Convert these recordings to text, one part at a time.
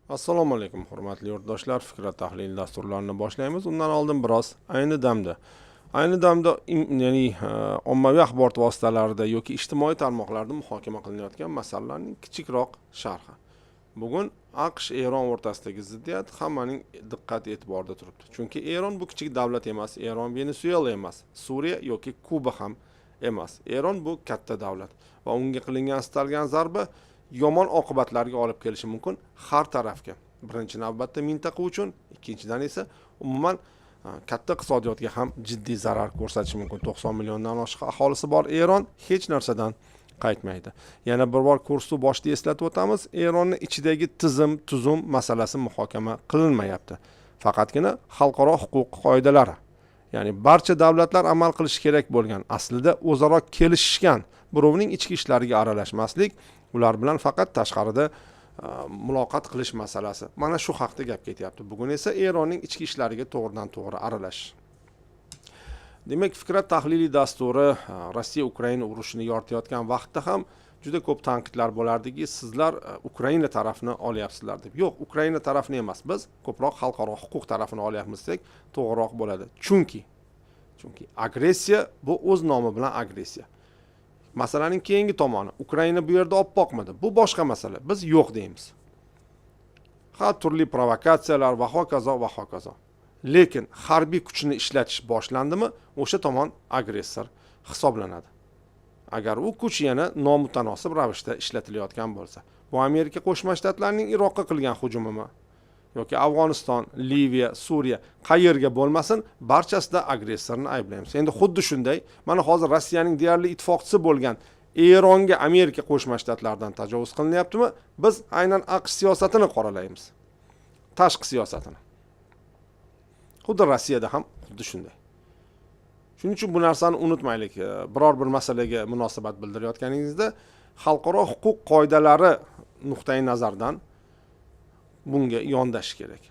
Assalomu alaykum hurmatli yurtdoshlar, Fikrat tahlil dasturlarini boshlaymiz. Undan oldin biroz ayni damda ommaviy axborot vositalarida yoki ijtimoiy tarmoqlarda muhokama qilinayotgan masalalarning kichikroq sharhi. Bugun AQSh Eron o'rtasidagi ziddiyat hammaning diqqat e'tiborida turibdi. Chunki Eron bu kichik davlat emas, Eron Venesuela emas, Suriya yoki Kuba ham emas. Eron bu katta davlat va unga qilingan istalgan zarba yomon oqibatlarga olib kelishi mumkin har tarafga. Birinchi navbatda mintaqa uchun, ikkinchidan esa umuman katta iqtisodiyotga ham jiddiy zarar ko'rsatishi mumkin. 90 milliondan oshiq aholisi bor Eron hech narsadan qaytmaydi. Yana bir bor kursni boshida eslatib o'tamiz, Eronning ichidagi tuzum masalasi muhokama qilinmayapti. Faqatgina xalqaro huquq qoidalari. Ya'ni barcha davlatlar amal qilishi kerak bo'lgan, aslida o'zaro kelishishgan, birovning ichki ishlariga aralashmaslik, ular bilan faqat tashqarida muloqot qilish masalasi. Mana shu haqda gap ketyapti. Bugun esa Eronning ichki ishlariga to'g'ridan-to'g'ri aralashish. Demak, Fikrat tahliliy dasturi Rossiya Ukraina urushini yoritayotgan vaqtda ham juda ko'p tanqidlar bo'lardiki, sizlar Ukraina tarafini olyapsizlar deb. Yo'q, Ukraina tarafini emas, biz ko'proq xalqaro huquq tarafini olyapmiz desak to'g'riroq bo'ladi. Chunki agressiya bu o'z nomi bilan agressiya. Masalaning keyingi tomoni, Ukraina bu yerda oppoqmidi. Bu boshqa masala. Biz yo'q deymiz. Turli provokatsiyalar va hokazo. Lekin harbiy kuchni ishlatish boshlandimi, o'sha tomon agressor hisoblanadi. Agar u kuch yana nomutanosib ravishda ishlatilayotgan bo'lsa, bu Amerika Qo'shma Shtatlarining Iroqqa qilgan hujumimi yoki Afg'oniston, Liviya, Suriya qayerga bo'lmasin, barchasida agressorni ayblaymiz. Endi xuddi shunday, mana hozir Rossiyaning deyarli ittifoqchisi bo'lgan Eronga Amerika Qo'shma Shtatlaridan tajovuz qilinyaptimi? Biz aynan AQSh siyosatini qoralaymiz. Tashqi siyosatini. Xuddi Rossiyada ham xuddi shunday. Shuning uchun bu narsani unutmaylik. Biror bir masalaga munosabat bildirayotganingizda xalqaro huquq qoidalari nuqtai nazardan bunga yondashish kerak.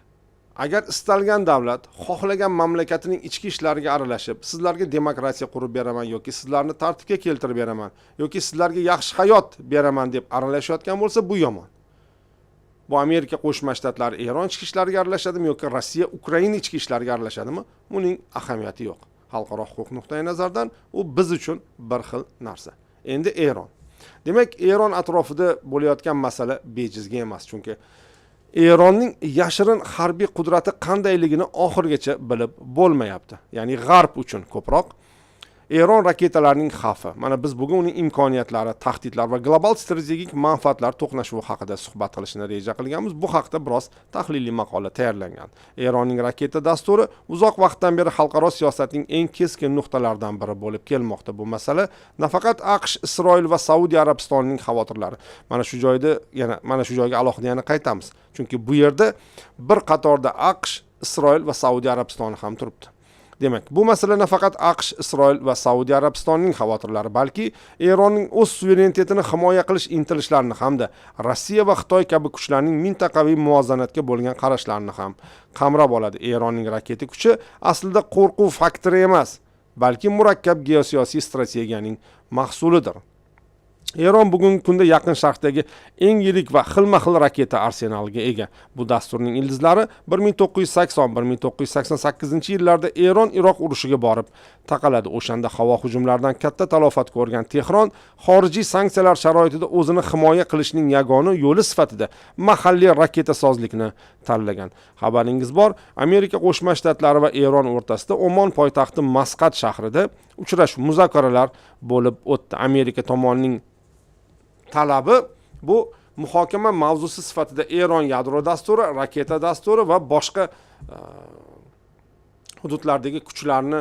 Agar istalgan davlat xohlagan mamlakatining ichki ishlariga aralashib, sizlarga demokratiya qurib beraman yoki sizlarni tartibga keltirib beraman yoki sizlarga yaxshi hayot beraman deb aralashayotgan bo'lsa, bu yomon. Bu Amerika Qo'shma Shtatlari Eron ichki ishlariga aralashadimi yoki Rossiya Ukraina ichki ishlariga aralashadimi? Buning ahamiyati yo'q. Xalqaro huquq nuqtai nazardan u biz uchun bir xil narsa. Endi Eron. Demak, Eron atrofida bo'layotgan masala bejizga emas, chunki Eronning yashirin harbiy qudrati qandayligini oxirgacha bilib bo'lmayapti. Ya'ni G'arb uchun ko'proq Eron raketalarining xavfi. Mana biz bugun uning imkoniyatlari, tahdidlar va global strategik manfaatlar to'qnashuvi haqida suhbat qilishni reja qilganmiz. Bu haqda biroz tahliliy maqola tayyorlangan. Eronning raketa dasturi uzoq vaqtdan beri xalqaro siyosatning eng keskin nuqtalaridan biri bo'lib kelmoqda. Bu masala nafaqat AQSh, Isroil va Saudiya Arabistonining xavotirlari. Mana shu joyga alohida yana qaytamiz. Chunki bu yerda bir qatorda AQSh, Isroil va Saudiya Arabistoni ham turibdi. Demak, bu masala nafaqat AQSh, Isroil va Saudiya Arabistonining xavotirlari, balki Eronning o'z suverenitetini himoya qilish intilishlarini hamda Rossiya va Xitoy kabi kuchlarning mintaqaviy muvozanatga bo'lgan qarashlarini ham qamrab oladi. Eronning raketa kuchi aslida qo'rquv faktori emas, balki murakkab geosiyosiy strategiyaning mahsulidir. Eron bugungi kunda Yaqin Sharqdagi eng yirik va xilma-xil raketa arsenaliga ega. Bu dasturning ildizlari 1980-1988-yillarda Eron-Iroq urushiga borib taqaladi. O'shanda havo hujumlaridan katta talofat ko'rgan Tehron xorijiy sanksiyalar sharoitida o'zini himoya qilishning yagona yo'li sifatida mahalliy raketasozlikni tanlagan. Xabaringiz bor, Amerika Qo'shma Shtatlari va Eron o'rtasida Omon poytaxti Masqat shahrida uchrashuv, muzokaralar bo'lib o'tdi. Amerika tomonining talabi bu muhokama mavzusi sifatida Eron yadro dasturi, raketa dasturi va boshqa hududlardagi kuchlarni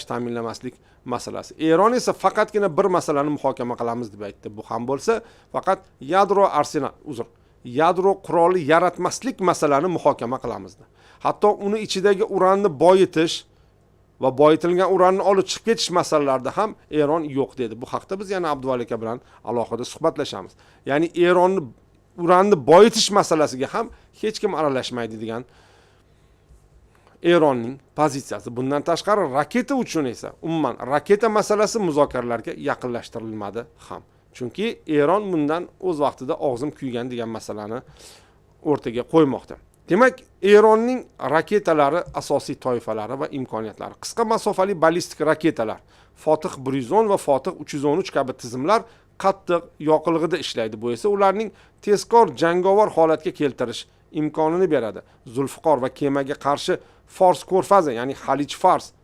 ta'minlamaslik masalasi. Eron esa faqatgina bir masalani muhokama qilamiz deb aytdi. Bu ham bo'lsa, faqat yadro quroli yaratmaslik masalani muhokama qilamiz. Hatto uni ichidagi uranni boyitish va boyitilgan uranni olib chiqib ketish masalalarida ham Eron yo'q dedi. Bu haqda biz yana Abduvali aka bilan alohida suhbatlashamiz. Ya'ni uranni boyitish masalasiga ham hech kim aralashmaydi degan Eronning pozitsiyasi. Bundan tashqari raketa uchun esa umuman raketa masalasi muzokaralarga yaqinlashtirilmadi ham. Chunki Eron bundan o'z vaqtida og'zim kuygan degan masalani o'rtaga qo'ymoqda. Demak, Eronning raketalari asosiy toifalari va imkoniyatlari. Qisqa masofali ballistik raketalar, Fotih 110 va Fotih 313 kabi tizimlar qattiq yoqilg'ida ishlaydi. Bu esa ularning tezkor jangovar holatga keltirish imkonini beradi. Zulfiqor va kemaga qarshi Fors ko'rfazi, ya'ni Xalij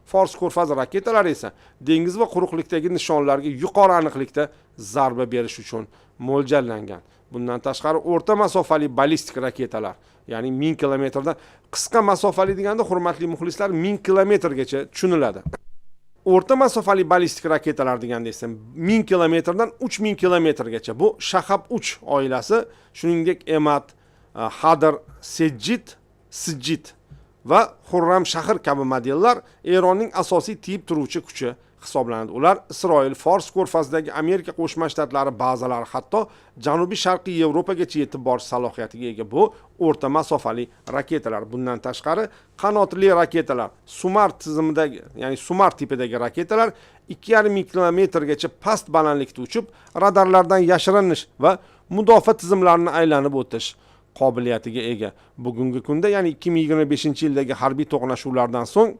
Fors ko'rfazi raketalari esa dengiz va quruqlikdagi nishonlarga yuqori aniqlikda zarba berish uchun mo'ljallangan. Bundan tashqari o'rta masofali ballistik raketalar, ya'ni 1000 kilometrdan, qisqa masofali deganda hurmatli muxlislar 1000 kilometrgacha tushuniladi. O'rta masofali ballistik raketalar deganda esa 1000 kilometrdan 3000 kilometrgacha. Bu Shahab 3 oilasi, shuningdek Emad, Hadr, Sijjit va Xurram Shahr kabi modellar Eronning asosiy tiyib turuvchi kuchi hisoblanadi. Ular Isroil, Fors ko'rfazidagi Amerika Qo'shma Shtatlari bazalari, hatto Janubiy Sharqiy Yevropagacha yetib borish salohiyatiga ega bu o'rta masofali raketalar. Bundan tashqari qanotli raketalar, Sumar tizimidagi, ya'ni Sumar tipidagi raketalar 2,5 kilometrgacha past balandlikda uchib, radarlardan yashirinish va mudofaa tizimlarini aylanib o'tish qobiliyatiga ega. Bugungi kunda, ya'ni 2025-yildagi harbiy to'qnashuvlardan so'ng,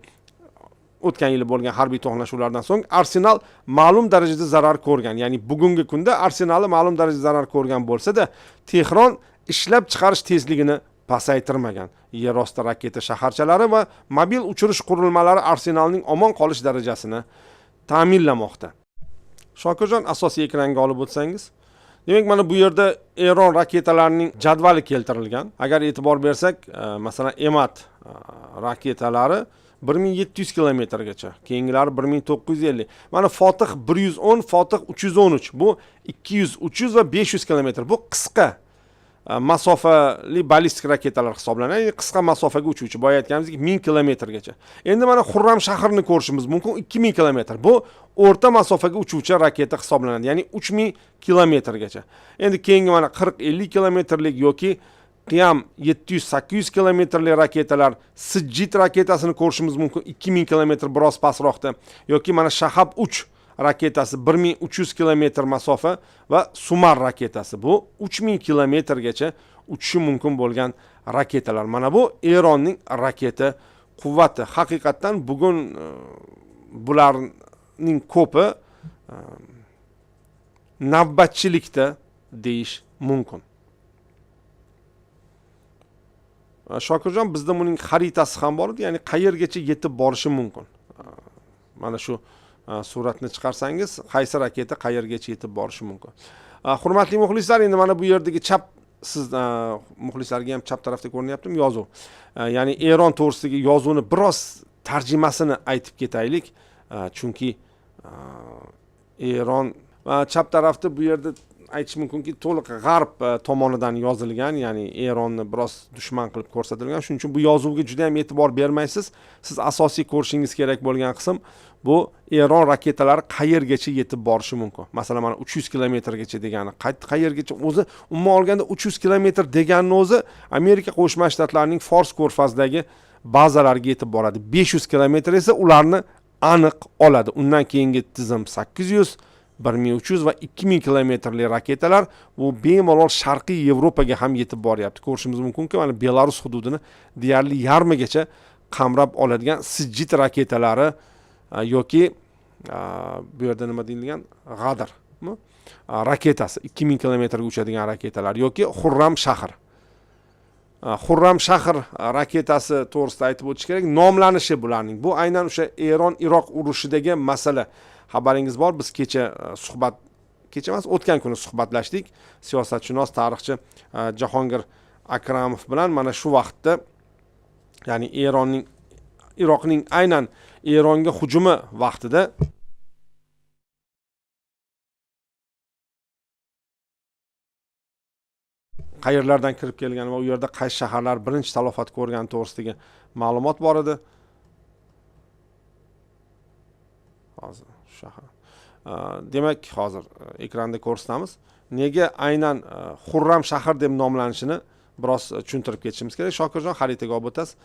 o'tgan yil bo'lgan harbiy to'qnashuvlardan so'ng Arsenal ma'lum darajada zarar ko'rgan. Ya'ni bugungi kunda Arsenali ma'lum darajada zarar ko'rgan bo'lsa-da, Tehron ishlab chiqarish tezligini pasaytirmagan. Yer osti raketa shaharchalari va mobil uchirish qurilmalari Arsenalning omon qolish darajasini ta'minlamoqda. Shokirjon, asosiy ekranga olib o'tsangiz. Demak, mana bu yerda Eron raketalarining jadvali keltirilgan. Agar e'tibor bersak, masalan, Emad raketalari 1700 kilometrgacha, keyingilari 1950. Mana Fotih 110, Fotih 313. Bu 200, 300 va 500 kilometr. Bu qisqa masofali ballistik raketalar hisoblanadi. Ya'ni qisqa masofaga uchuvchi, boya aytganimizdek 1000 kilometrgacha. Endi mana Xurram Shahrni ko'rishimiz mumkin, 2000 kilometr. Bu o'rta masofaga uchuvchi raketa hisoblanadi, ya'ni 3000 kilometrgacha. Endi keyingi mana 40-50 kilometrlik yoki qiyam 700-800 kilometrli raketalar, Sijjit raketasini ko'rishimiz mumkin, 2000 kilometr biroz pastroqda, yoki mana Shahab 3 raketasi 1300 kilometr masofa va Sumar raketasi, bu 3000 kilometrgacha uchishi mumkin bo'lgan raketalar. Mana bu Eronning raketa quvvati. Haqiqatan bugun bularning ko'pi navbatchilikda deyish mumkin. Shokirjon, bizda buning xaritasi ham bor edi, ya'ni qayergacha yetib borishi mumkin. Mana shu suratni chiqarsangiz, qaysi raketa qayergacha yetib borishi mumkin. Hurmatli muxlislar, endi mana bu yerdagi chap, siz muxlislarga ham chap tarafda ko'rinyaptimi, yozuv. Ya'ni Eron to'g'risidagi yozuvni biroz tarjimasini aytib ketaylik, chunki Eron chap tarafda bu yerda aytish mumkinki to'liq g'arb tomonidan yozilgan, ya'ni Eronni biroz dushman qilib ko'rsatilgan. Shuning uchun bu yozuvga juda ham e'tibor bermaysiz. Siz asosiy ko'rishingiz kerak bo'lgan qism bu Eron raketalari qayergacha yetib borishi mumkin. Masalan, mana 300 kilometrgacha degani, qayergacha o'zi umuman olganda 300 kilometr deganning o'zi Amerika Qo'shma Shtatlarining Fors ko'rfazidagi bazalarga yetib boradi. 500 kilometr esa ularni aniq oladi. Undan keyingi tizim 800, 1300 va 2000 kilometrli raketalar bu bemalol Sharqiy Yevropaga ham yetib boryapti. Ko'rishimiz mumkinki, mana Belarus hududini deyarli yarmigacha qamrab oladigan Sijjit raketalari yoki bu yerda nima deyilgan, G'adr raketasi, 2000 kilometrga uchadigan raketalar yoki Xurram Shahr. Xurram Shahr raketasi to'g'risida aytib o'tish kerak. Nomlanishi bularning. Bu aynan o'sha Eron-Iroq urushidagi masala. Xabaringiz bor, biz kecha emas, o'tgan kuni suhbatlashdik. Siyosatshunos, tarixchi Jahongir Akramov bilan mana shu vaqtda, ya'ni Iroqning aynan Eronga hujumi vaqtida qayerlardan kirib kelgan va u yerda qaysi shaharlar birinchi talofat ko'rgani to'g'risidagi ma'lumot bor edi. Hozir shahar. Demak, hozir ekranda ko'rsatamiz. Nega aynan Xurram Shahr deb nomlanishini biroz tushuntirib ketishimiz kerak. Shokirjon, xaritaga olib o'tasiz.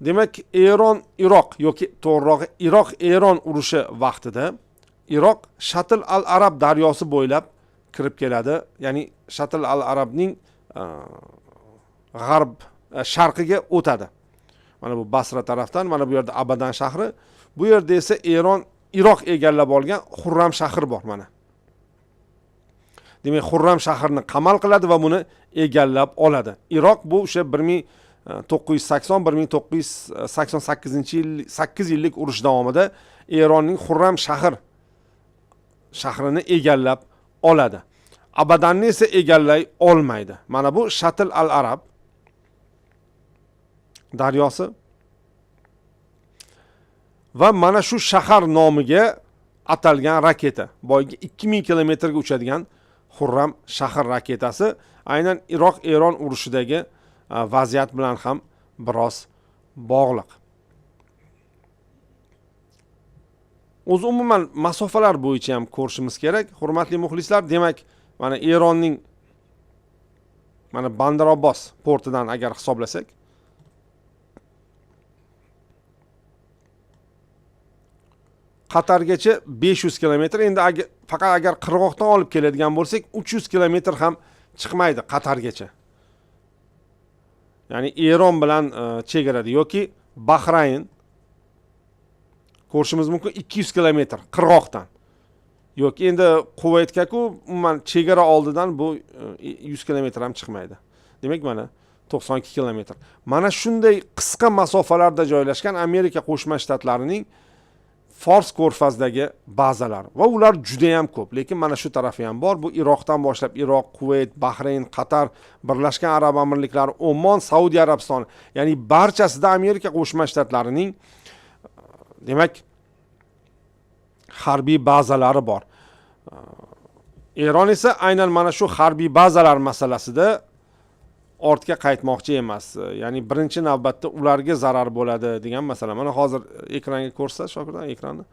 Demak, Eron-Iroq yoki to'g'rirog'i Iroq-Eron urushi vaqtida Iroq Shatl al-Arab daryosi bo'ylab kirib keladi. Ya'ni Shatl al-Arabning g'arb sharqiga o'tadi. Mana bu Basra tarafdan, mana bu yerda Abadan shahri, bu yerda esa Iroq egallab olgan Xurram shahri bor mana. Demak, Xurram shahrini qamal qiladi va buni egallab oladi. Iroq bu o'sha 1988 yillik urush davomida Eronning Xurram shahrini egallab oladi. Abadanni esa egallay olmaydi. Mana bu Shatl al-Arab daryosi va mana shu shahar nomiga atalgan raketa. Boyagi 2000 kilometrga uchadigan Xurram shahar raketasi aynan Iroq-Eron urushidagi vaziyat bilan ham biroz bog'liq. O'zi umuman masofalar bo'yicha ham ko'rishimiz kerak. Hurmatli muxlislar, demak, mana Eronning mana Bandar Abbos portidan agar hisoblasak, Qatargacha 500 kilometr. Endi faqat agar qirg'oqdan olib keladigan bo'lsak, 300 kilometr ham chiqmaydi Qatargacha. Ya'ni Eron bilan chegarada yoki Bahrayn ko'rishimiz mumkin 200 kilometr qirg'oqdan. Yoki endi Kuvaytga-ku umuman chegara oldidan bu 100 kilometr ham chiqmaydi. Demak, mana 92 kilometr. Mana shunday qisqa masofalarda joylashgan Amerika Qo'shma Shtatlarining Fors ko'rfazdagi bazalar va ular juda ham ko'p, lekin mana shu tarafi ham bor. Bu Iroqdan boshlab Iroq, Kuvayt, Bahrayn, Qatar, Birlashgan Arab Amirliklari, Oman, Saudiya Arabistoni, ya'ni barchasida Amerika Qo'shma Shtatlarining demak harbiy bazalari bor. Eron esa aynan mana shu harbiy bazalar masalasida ortga qaytmoqchi emas. Ya'ni birinchi navbatda ularga zarar bo'ladi degan masala. Mana hozir ekranga ko'rsa, Shokirdan ekranni.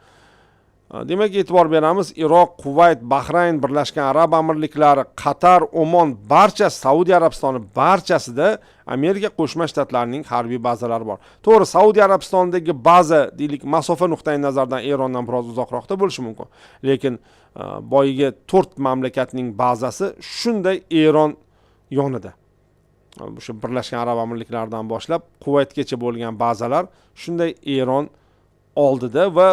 Demak, e'tibor beramiz, Iroq, Kuvayt, Bahrayn, Birlashgan Arab Amirliklari, Qatar, Oman, barcha Saudiya Arabistoni barchasida Amerika Qo'shma Shtatlarining harbiy bazalari bor. To'g'ri, Saudiya Arabistonidagi baza deylik masofa nuqtai nazaridan Erondan biroz uzoqroqda bo'lishi mumkin. Lekin boyiga 4 mamlakatning bazasi shunday Eron yonida. O'sha Birlashgan Arab Amirliklaridan boshlab Kuvaytgacha bo'lgan bazalar shunday Eron oldida va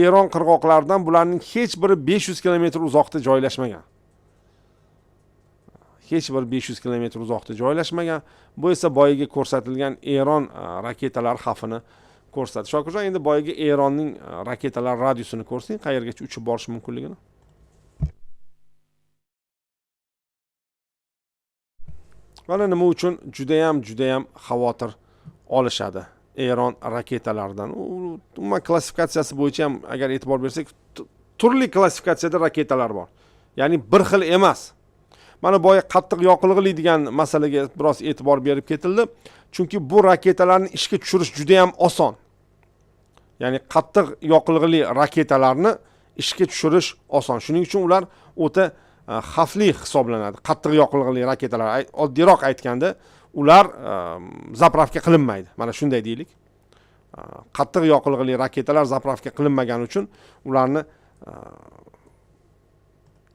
Eron qirg'oqlaridan bularning hech biri 500 kilometr uzoqda joylashmagan. Hech bir 500 kilometr uzoqda joylashmagan. Bu esa boyiga ko'rsatilgan Eron raketalar xavfini ko'rsatadi. Shokirjon, endi boyiga Eronning raketalar radiusini ko'rsing, qayergacha uchib borish mumkinligini. Mana nima uchun juda ham xavotir olishadi Eron raketalaridan. Umuman klassifikatsiyasi bo'yicha ham agar e'tibor bersak, turli klassifikatsiyada raketalar bor. Ya'ni bir xil emas. Mana boya qattiq yoqilg'ili degan masalaga biroz e'tibor berib ketildi. Chunki bu raketalarni ishga tushirish juda ham oson. Ya'ni qattiq yoqilg'ili raketalarni ishga tushirish oson. Shuning uchun ular o'ta xavfli hisoblanadi. Qattiq yoqilg'ili raketalar, oddiyroq aytganda, ular zapravka qilinmaydi. Mana shunday deylik. Qattiq yoqilg'ili raketalar zapravka qilinmagani uchun ularni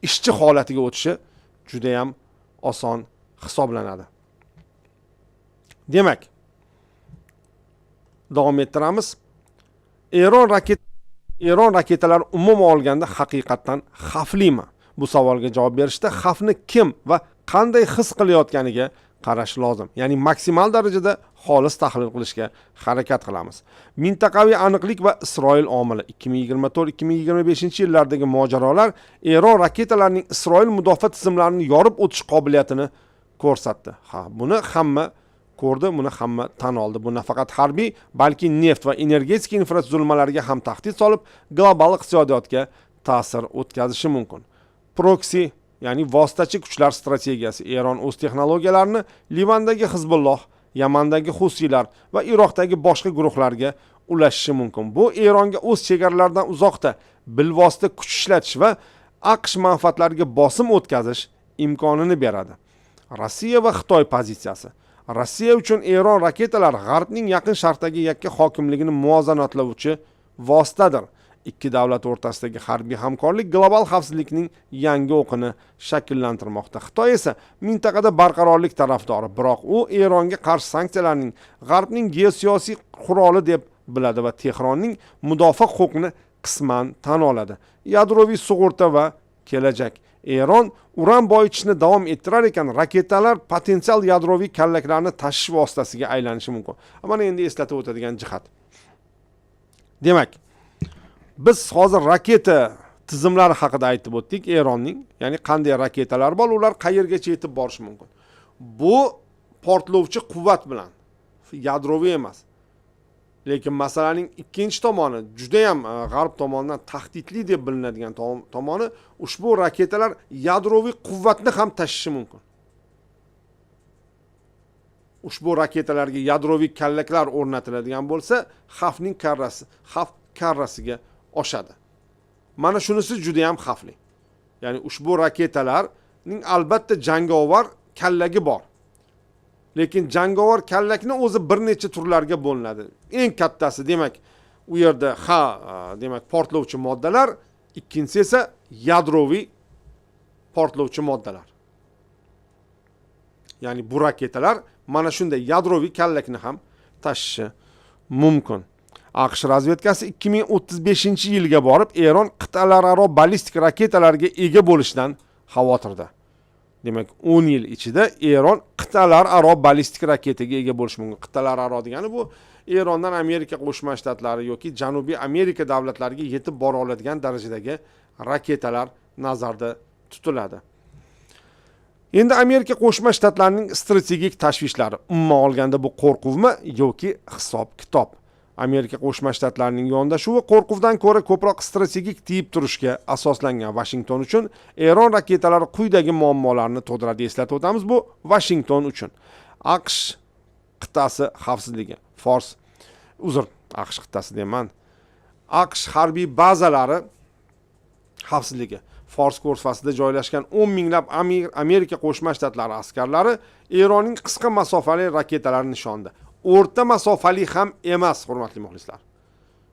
ishchi holatiga o'tishi juda ham oson hisoblanadi. Demak, davom ettiramiz. Eron raketalari umuman olganda haqiqatan xavflimi? Bu savolga javob berishda xavfni kim va qanday his qilayotganiga qarash lozim. Ya'ni maksimal darajada xolis tahlil qilishga harakat qilamiz. Mintaqaviy aniqlik va Isroil omili 2024-2025 yillardagi mojarolar Eron raketalarining Isroil mudofaa tizimlarini yorib o'tish qobiliyatini ko'rsatdi. Buni hamma ko'rdi, buni hamma tan oldi. Bu nafaqat harbiy, balki neft va energetika infratuzilmalariga ham tahdid solib, global iqtisodiyotga ta'sir o'tkazishi mumkin. Proxy, ya'ni vositachi kuchlar strategiyasi. Eron o'z texnologiyalarini Livandagi Hizbulloh, Yamandagi Husiylar va Iroqdagi boshqa guruhlarga ulashishi mumkin. Bu Eronga o'z chegaralaridan uzoqda bilvosita kuch ishlatish va AQSh manfaatlariga bosim o'tkazish imkonini beradi. Rossiya va Xitoy pozitsiyasi. Rossiya uchun Eron raketalari G'arbning Yaqin Sharqdagi yakka hokimligini muvozanatlovchi vositadir. ikki davlat o'rtasidagi harbiy hamkorlik global xavfsizlikning yangi o'qini shakllantirmoqda. Xitoy esa mintaqada barqarorlik tarafdori, biroq u Eronga qarshi sanksiyalarning G'arbning geosiyosiy quroli deb biladi va Tehronning mudofaa huquqini qisman tan oladi. Yadroviy sug'urta va kelajak. Eron uran boyitishni davom ettirar ekan, raketalar potensial yadroviy kallaklarni tashish vositasiga aylanishi mumkin. Mana endi eslatib o'tadigan jihat. Demak, biz hozir raketa tizimlari haqida aytib o'tdik Eronning, ya'ni qanday raketalar bor, ular qayergacha yetib borishi mumkin. Bu portlovchi quvvat bilan, yadroviy emas. Lekin masalaning ikkinchi tomoni, juda ham G'arb tomonidan tahdidli deb bilinadigan tomoni, ushbu raketalar yadroviy quvvatni ham tashishi mumkin. Ushbu raketalarga yadroviy kallaklar o'rnatiladigan bo'lsa, xavf karrasiga oshadi. Mana shunisi juda ham xavfli. Ya'ni ushbu raketalarning albatta jangovar kallagi bor. Lekin jangovar kallakni o'zi bir necha turlarga bo'linadi. Eng kattasi demak, u yerda demak portlovchi moddalar, ikkinchisi esa yadroviy portlovchi moddalar. Ya'ni bu raketalar mana shunday yadroviy kallakni ham tashishi mumkin. AQSh razvedkasi 2035-yilga borib Eron qit'alararo ballistik raketalarga ega bo'lishidan xavotirda. Demak, 10 yil ichida Eron qit'alararo ballistik raketaga ega bo'lishi mumkin. Qit'alararo degani bu Erondan Amerika Qo'shma Shtatlari yoki Janubiy Amerika davlatlariga yetib bora oladigan darajadagi raketalar nazarda tutiladi. Endi Amerika Qo'shma Shtatlarining strategik tashvishlari, umuman olganda bu qo'rquvmi yoki hisob-kitob? Amerika Qo'shma Shtatlarining yondashuvi qo'rquvdan ko'ra ko'proq strategik tiyib turishga asoslangan. Washington uchun Eron raketalari quyidagi muammolarni tug'diradi. Eslatib o'tamiz, bu Washington uchun AQSh qit'asi xavfsizligi, AQSh qit'asi deyman. AQSh harbiy bazalari xavfsizligi. Fors ko'rfazida joylashgan 10 minglab Amerika Qo'shma Shtatlari askarlari Eronning qisqa masofali raketalarini nishonda. O'rta masofali ham emas, hurmatli muxlislar.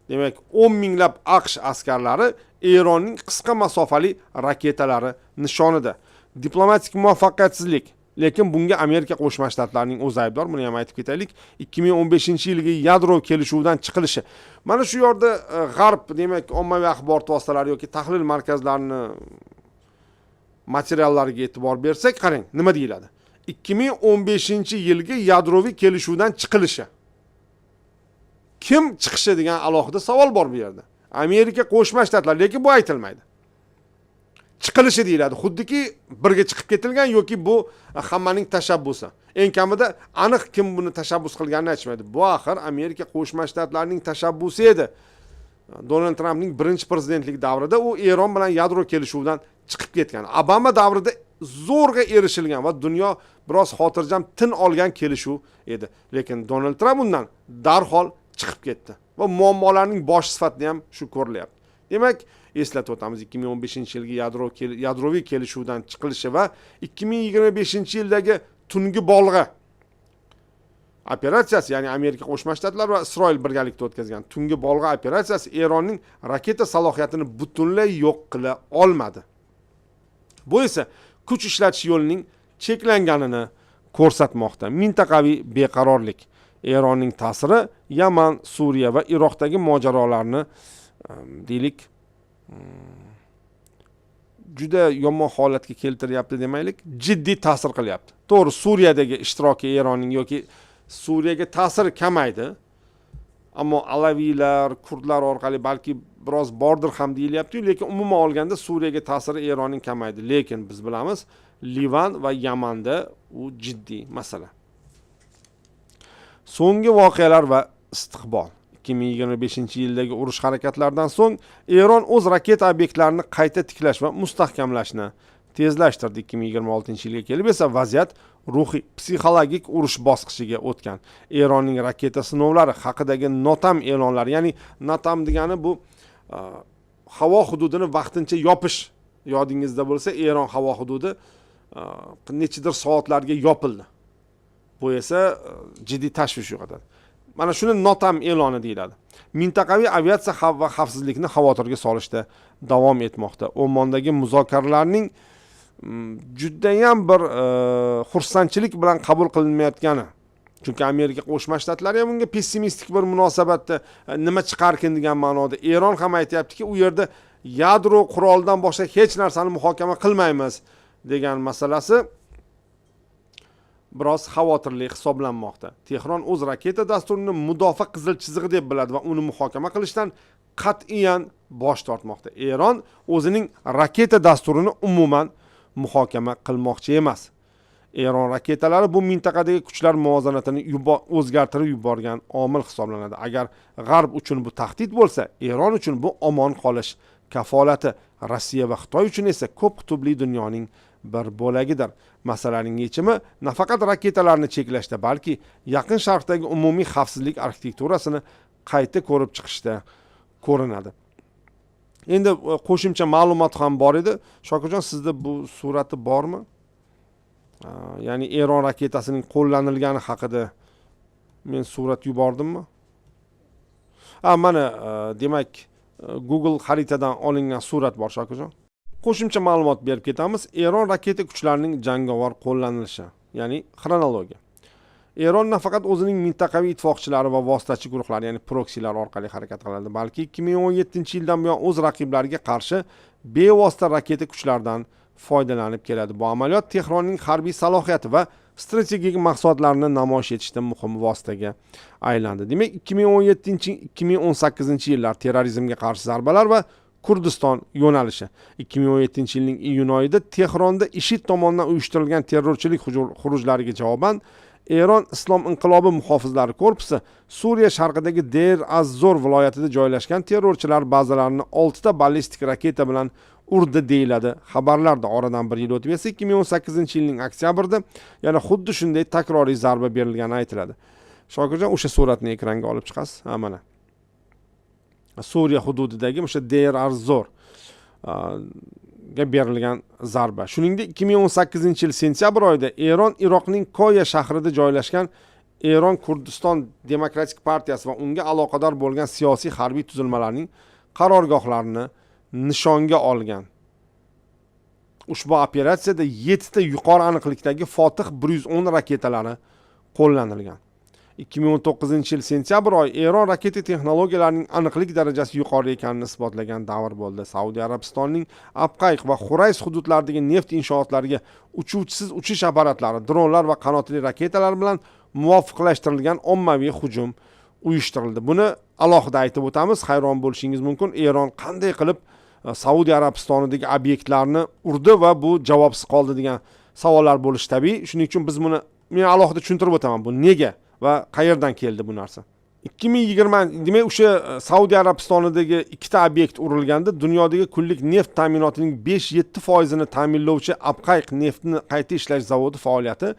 Demak, 10 minglab AQSh askarlari Eronning qisqa masofali raketalari nishonida. Diplomatik muvaffaqiyatsizlik, lekin bunga Amerika Qo'shma Shtatlarining o'zi aybdor. Buni ham aytib ketaylik. 2015-yilgi yadro kelishuvidan chiqilishi. Mana shu yerda G'arb, demak, ommaviy axborot vositalari yoki tahlil markazlarining materiallariga e'tibor bersak, qarang, nima deyiladi? 2015-yilgi yadroviy kelishuvdan chiqilishi. Kim chiqishi degan alohida savol bor bu yerda. Amerika Qo'shma Shtatlari, lekin bu aytilmaydi. Chiqilishi deyiladi. Xuddiki birga chiqib ketilgan yoki bu hammaning tashabbusi. Eng kamida aniq kim buni tashabbus qilganini aytmaydi. Bu axir Amerika Qo'shma Shtatlarining tashabbusi edi. Donald Trampning birinchi prezidentlik davrida u Eron bilan yadro kelishuvidan chiqib ketgan. Obama davrida zo'rg'a erishilgan va dunyo biroz xotirjam tin olgan kelishuv edi. Lekin Donald Trump undan darhol chiqib ketdi va muammolarning bosh sifatida ham shu ko'rilyapti. Demak, eslatib o'tamiz, 2015-yilgi yadroviy kelishuvdan chiqilishi va 2025-yildagi tungi bolg'a operatsiyasi, ya'ni Amerika Qo'shma Shtatlari va Isroil birgalikda o'tkazgan tungi bolg'a operatsiyasi Eronning raketa salohiyatini butunlay yo'q qila olmadi. Bu esa kuch ishlatish yo'lining cheklanganini ko'rsatmoqda. Mintaqaviy beqarorlik, Eronning ta'siri Yaman, Suriya va Iroqdagi mojarolarni deylik juda yomon holatga keltiryapti demaylik, jiddiy ta'sir qilyapti. To'g'ri, Suriyadagi ishtiroki Eronning yoki Suriyaga ta'siri kamaydi. Ammo alaviylar, kurdlar orqali balki biroz bordir ham deyilyapti, lekin umuman olganda Suriyaga ta'siri Eronning kamaydi. Lekin biz bilamiz, Livan va Yamanda u jiddiy masala. So'nggi voqealar va istiqbol. 2025-yildagi urush harakatlaridan so'ng Eron o'z raketa obyektlarini qayta tiklash va mustahkamlashni tezlashtirdi. 2026-yilga kelib esa vaziyat ruhiy, psixologik urush bosqichiga o'tgan. Eronning raketa sinovlari haqidagi notam e'lonlar, ya'ni notam degani bu havo hududini vaqtincha yopish. Yodingizda bo'lsa, Eron havo hududi nechidir soatlarga yopildi. Bu esa jiddiy tashvish uyg'otadi. mana shuni NOTAM e'loni deyiladi. Mintaqaviy aviatsiya va xavfsizlikni xavotirga solishda davom etmoqda. O'mondagi muzokaralarning juda ham bir xursandchilik bilan qabul qilinmayotgani. Chunki Amerika Qo'shma Shtatlari ham unga pessimistik bir munosabatda nima chiqarkin degan ma'noda. Eron ham aytayaptiki, u yerda yadro quroldan boshqa hech narsani muhokama qilmaymiz degan masalasi biroz xavotirli hisoblanmoqda. Tehron o'z raketa dasturini mudofaa qizil chizig'i deb biladi va uni muhokama qilishdan qat'iyan bosh tortmoqda. Eron o'zining raketa dasturini umuman muhokama qilmoqchi emas. Eron raketalari bu mintaqadagi kuchlar muvozanatini o'zgartirib yuborgan omil hisoblanadi. Agar G'arb uchun bu tahdid bo'lsa, Eron uchun bu omon qolish kafolati. Rossiya va Xitoy uchun esa ko'p qutbli dunyoning bir bo'lagidir. Masalaning yechimi nafaqat raketalarni cheklashda, balki Yaqin Sharqdagi umumiy xavfsizlik arxitekturasini qayta ko'rib chiqishda ko'rinadi. Endi qo'shimcha ma'lumot ham bor edi. Shokirjon, sizda bu surati bormi? Ya'ni Eron raketasining qo'llanilgani haqida men surat yubordimmi? Mana demak Google xaritadan olingan surat bor Shokirjon. Qo'shimcha ma'lumot berib ketamiz. Eron raketa kuchlarining jangovar qo'llanilishi, ya'ni xronologiya. Eron nafaqat o'zining mintaqaviy ittifoqchilari va vositachi guruhlari, ya'ni proksilar orqali harakat qiladi, balki 2017-yildan buyon o'z raqiblariga qarshi bevosita raketa kuchlaridan foydalanib keladi. Bu amaliyot Tehronning harbiy salohiyati va strategik maqsadlarini namoyish etishda muhim vositaga aylandi. Demak, 2017-2018 yillar terrorizmga qarshi zarbalar va Kurdiston yo'nalishi. 2017-yilning iyun oyida Tehronda IShID tomonidan uyushtirilgan terrorchilik xurujlariga javoban Eron Islom inqilobi muhofizlari korpusi Suriya sharqidagi Deir az-Zor viloyatida joylashgan terrorchilar bazalarini 6 ta ballistik raketa bilan urdi deyiladi xabarlarda. Oradan bir yil o'tib esa 2018-yilning oktyabrida yana xuddi shunday takroriy zarba berilgani aytiladi. Shokirjon, o'sha suratni ekranga olib chiqasiz. Mana Suriya hududidagi o'sha Deir az-Zor ga berilgan zarba. Shuningdek, 2018-yil sentyabr oyida Eron Iroqning Koya shahrida joylashgan Eron Kurdiston Demokratik partiyasi va unga aloqador bo'lgan siyosiy harbiy tuzilmalarning qarorgohlarini nishonga olgan. Ushbu operatsiyada 7 ta yuqori aniqlikdagi Fotih 110 raketalari qo'llanilgan. 2019-yil sentyabr oyi Eron raketa texnologiyalarining aniqlik darajasi yuqori ekanini isbotlagan davr bo'ldi. Saudiya Arabistonining Abqayq va Xurays hududlaridagi neft inshootlariga uchuvchisiz uchish apparatlari, dronlar va qanotli raketalar bilan muvofiqlashtirilgan ommaviy hujum uyushtirildi. Buni alohida aytib o'tamiz. Hayron bo'lishingiz mumkin, Eron qanday qilib Saudiya Arabistonidagi obyektlarni urdi va bu javobsiz qoldi degan savollar bo'lishi tabiiy. Shuning uchun biz buni men alohida tushuntirib o'taman. Bu nega va qayerdan keldi bu narsa? 2020, demak, o'sha Saudiya Arabistonidagi 2 ta obyekt urilganda dunyodagi kunlik neft ta'minotining 5-7% ta'minlovchi Abqayq neftni qayta ishlash zavodi faoliyati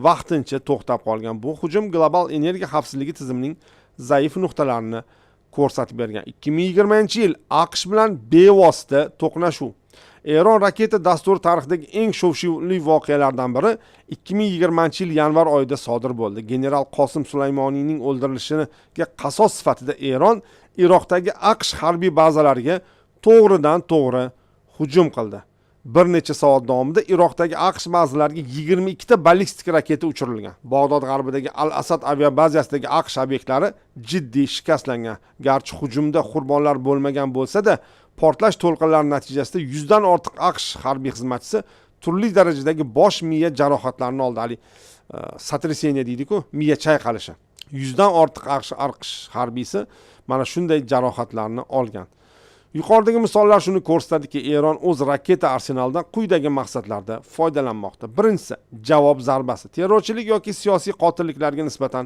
vaqtincha to'xtab qolgan. Bu hujum global energiya xavfsizligi tizimining zaif nuqtalarini ko'rsatib bergan. 2020-yil AQSh bilan bevosita to'qnashuv. Eron raketa dasturi tarixidagi eng shov-shuvli voqealardan biri 2020-yil yanvar oyida sodir bo'ldi. General Qosim Sulaymoniyning o'ldirilishiga qasos sifatida Eron Iroqdagi AQSh harbiy bazalariga to'g'ridan to'g'ri hujum qildi. Bir necha soat davomida Iroqdagi AQSh bazalariga 22 ta ballistik raketa uchirilgan. Bag'dod g'arbidagi Al-Asad aviabazasidagi AQSh obyektlari jiddiy shikastlangan. Garchi hujumda qurbonlar bo'lmagan bo'lsa-da, portlash to'lqinlari natijasida 100 dan ortiq AQSh harbiy xizmatchisi turli darajadagi bosh miya jarohatlarini oldi. Ali satraseniya deydi-ku, miya chayqalishi. 100 dan ortiq AQSh harbiysi mana shunday jarohatlarni olgan. Yuqoridagi misollar shuni ko'rsatadiki, Eron o'z raketa arsenalidan quyidagi maqsadlarda foydalanmoqda. Birinchisi, javob zarbasi. Terrorchilik yoki siyosiy qotilliklarga nisbatan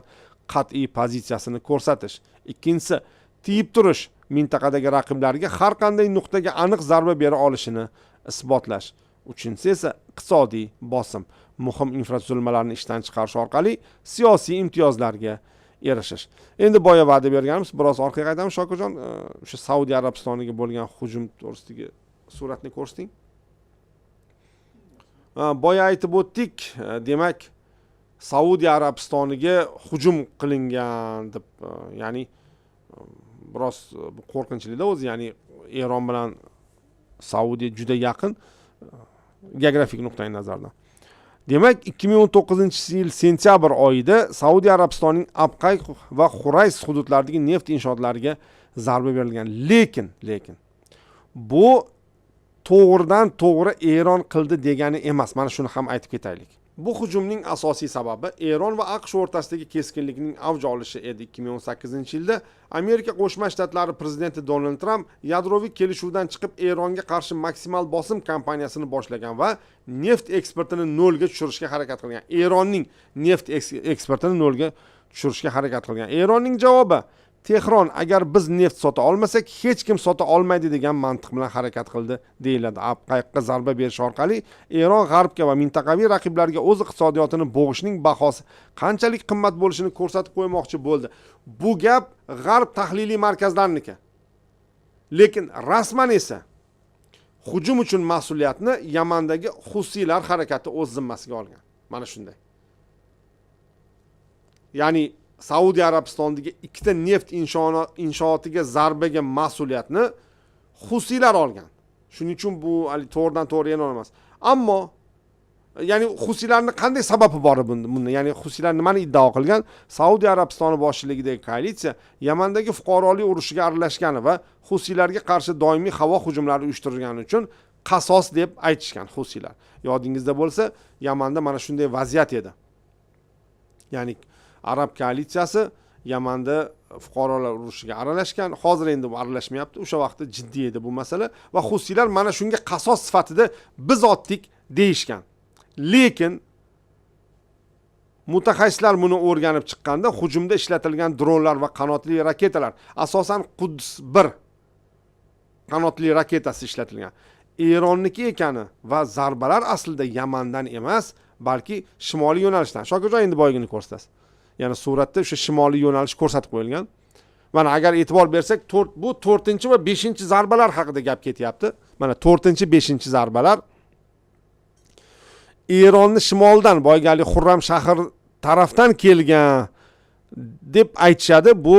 qat'iy pozitsiyasini ko'rsatish. Ikkinchisi, tiyib turish. Mintaqadagi raqiblariga har qanday nuqtaga aniq zarba bera olishini isbotlash. Uchinchisi esa iqtisodiy bosim. Muhim infratuzilmalarni ishdan chiqarish orqali siyosiy imtiyozlarga erishish. Endi boya va'da berganimiz, biroz orqaga qaytamiz. Shokirjon, o'sha Saudiya Arabistoniga bo'lgan hujum to'g'risidagi suratni ko'rsating. Boya aytib o'tdik, demak, Saudiya Arabistoniga hujum qilingan deb, ya'ni biroz qo'rqinchli-da o'zi, ya'ni Eron bilan Saudiya juda yaqin geografik nuqtai nazardan. Demak, 2019-yil sentyabr oyida Saudiya Arabistonining Abqay va Xurays hududlaridagi neft inshootlariga zarba berilgan. Lekin bu to'g'ridan to'g'ri Eron qildi degani emas. Mana shuni ham aytib ketaylik. Bu hujumning asosiy sababi Eron va AQSh o'rtasidagi keskinlikning avj olishi edi. 2018-yilda Amerika Qo'shma Shtatlari prezidenti Donald Tramp yadroviy kelishuvdan chiqib Eronga qarshi maksimal bosim kampaniyasini boshlagan va neft eksportini nolga tushirishga harakat qilgan. Eronning neft eksportini nolga tushirishga harakat qilgan. Eronning javobi: Tehron agar biz neft sota olmasak, hech kim sota olmaydi degan mantiq bilan harakat qildi deyiladi. Abqayga zarba berish orqali Eron g'arbga va mintaqaviy raqiblarga o'z iqtisodiyotini bo'g'ishning bahosi qanchalik qimmat bo'lishini ko'rsatib qo'ymoqchi bo'ldi. Bu gap g'arb tahliliy markazlariniki. Lekin rasman esa hujum uchun mas'uliyatni Yamandagi Husiylar harakati o'z zimmasiga olgan. Mana shunday. Ya'ni Saudiya Arabistonidagi ikkita neft inshootiga zarbaga mas'uliyatni Husiylar olgan. Shuning uchun bu to'g'ridan to'g'ri emas. Ammo ya'ni Husiylarning qanday sababi bor bunda? Ya'ni Husiylar nimani iddao qilgan? Saudiya Arabistoni boshchiligidagi koalitsiya Yamandagi fuqarolik urushiga aralashgani va Husiylarga qarshi doimiy havo hujumlari uyushtirgani uchun qasos deb aytishgan Husiylar. Yodingizda bo'lsa, Yamanda mana shunday vaziyat edi. Ya'ni Arab koalitsiyasi Yamanda fuqarolar urushiga aralashgan. Hozir endi bu aralashmayapti. O'sha vaqtda jiddiy edi bu masala va Husiylar mana shunga qasos sifatida biz otdik deyishgan. Lekin mutaxassislar buni o'rganib chiqqanda hujumda ishlatilgan dronlar va qanotli raketalar, asosan Quds 1 qanotli raketasi ishlatilgan. Eronniki ekani va zarbalar aslida Yamandan emas, balki shimoliy yo'nalishdan. Shokirjon, endi boygini ko'rsatasiz. Ya'ni suratda o'sha shimoliy yo'nalish ko'rsatib qo'yilgan. Mana agar e'tibor bersak, bu 4 va 5 zarbalar haqida gap ketyapti. Mana 4, 5 zarbalar Eronni shimoldan, boygali Xurram shahar tarafdan kelgan deb aytishadi bu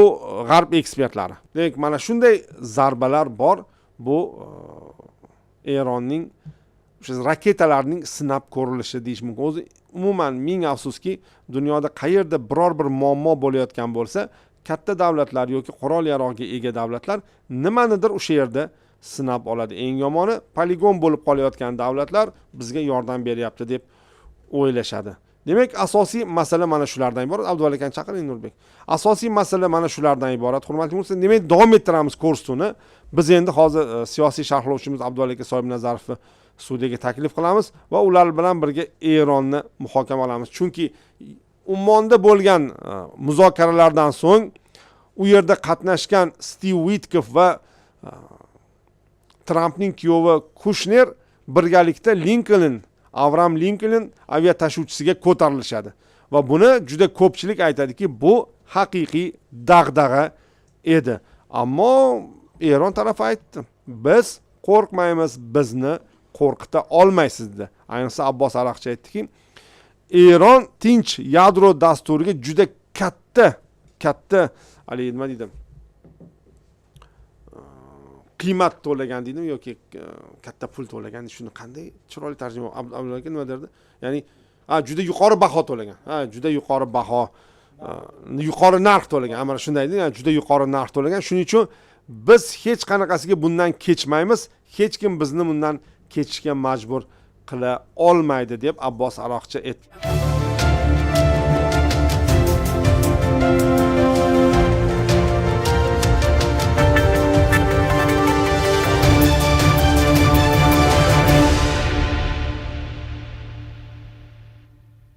g'arb ekspertlari. Demak, mana shunday zarbalar bor. Bu Eronning o'sha raketalarning sinab ko'rilishi deyish mumkin. O'zi umuman ming afsuski, dunyoda qayerda biror bir muammo bo'layotgan bo'lsa, katta davlatlar yoki qurol yarog'iga ega davlatlar nimanidir o'sha yerda sinab oladi. Eng yomoni poligon bo'lib qolayotgan davlatlar bizga yordam beryapti deb o'ylashadi. Demak, asosiy masala mana shulardan iborat. Abduvali aka chaqiring, Nurbek. Asosiy masala mana shulardan iborat. Hurmatli muxlislar, demak, davom ettiramiz ko'rsatuvni. Biz endi hozir siyosiy sharhlovchimiz Abduvali aka Soyibnazarovni studiyaga taklif qilamiz va ular bilan birga Eronni muhokama qilamiz. Chunki Ummonda bo'lgan muzokaralardan so'ng u yerda qatnashgan Steve Witkoff va Trampning kuyovi Kushner birgalikda Avram Lincoln aviatashuvchisiga ko'tarilishadi. Va buni juda ko'pchilik aytadiki, bu haqiqiy dag'dag'a edi. Ammo Eron tarafi aytdi, biz qo'rqmaymiz, bizni qo'rqita olmaysiz dedi. Ayniqsa Abbos Araqchi aytdiki, Eron tinch yadro dasturiga juda katta nima deydi? Qiymat to'lagan deydimi yoki katta pul to'lagan, shuni qanday chiroyli tarjima Abdullaga nima derdi? Ya'ni juda yuqori baho to'lagan. Juda yuqori baho, yuqori narx to'lagan. Mana shunday deydi, juda yuqori narx to'lagan. Shuning uchun biz hech qanaqasiga bundan kechmaymiz. Hech kim bizni bundan kechishga majbur qila olmaydi deb Abbos Aroqchi aytdi.